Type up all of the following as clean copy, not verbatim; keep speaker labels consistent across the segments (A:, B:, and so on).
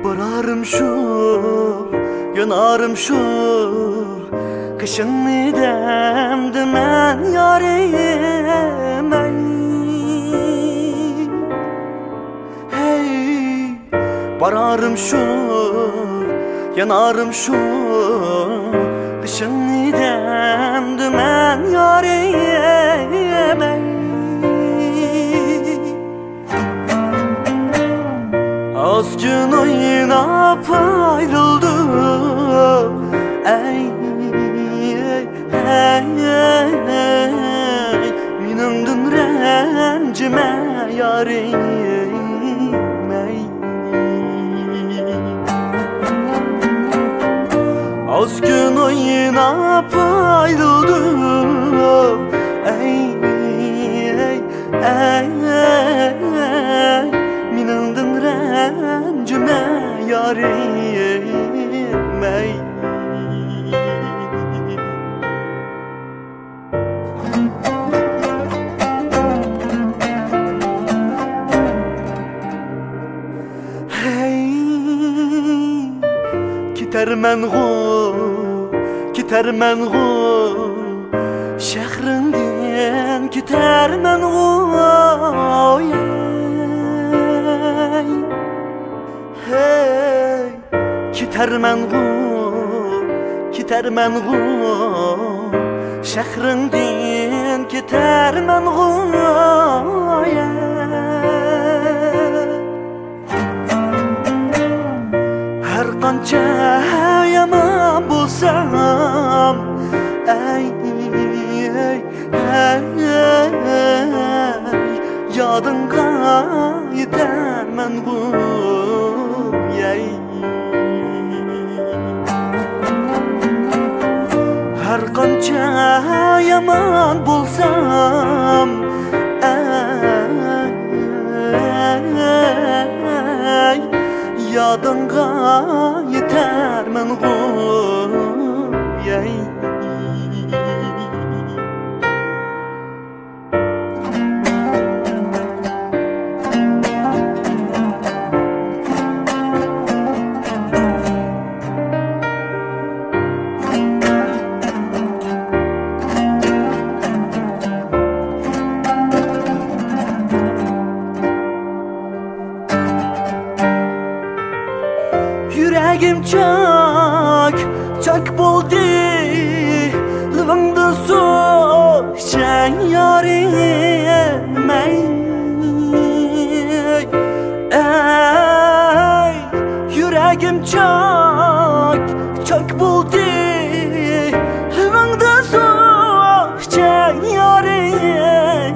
A: Bararım şu, yanarım şu, kışın idemdi men yarim ey. Hey, bararım şu, yanarım şu, kışın idemdi men yarim ey. Az gün oynap ayrıldık ey, ey, ey. Minimdin rencime yarim ey. Az gün oynap ayrıldık ey, ey, ey, ey. Minimdin rencime yarim ey. Hey, gidermen gu, şehrinden gidermen gu. Hey, gidermen gu, şehrinden gidermen gu. Her qancha yaman bo'lsam ey, ey, ey, ey. Yodingga yetarman gu ey. Her qancha yaman bo'lsam ey, ey. Yodingga yetarman gu ey. Yüreğim çok buldu, livingda su içen yarim ey. Ey, yüreğim çok buldu, livingda su içen yarim ey.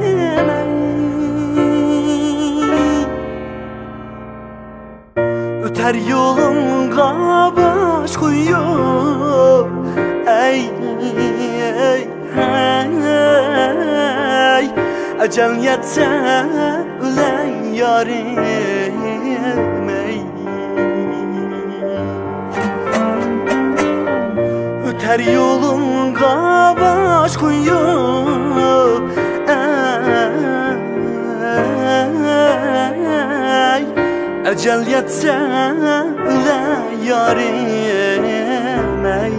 A: Öter yolumga baş koyup ey, ey, ey. Ecel yetse ölen yarim ey. Öter yolumga baş koyup ey. Ecel yetse ölen yarim ey.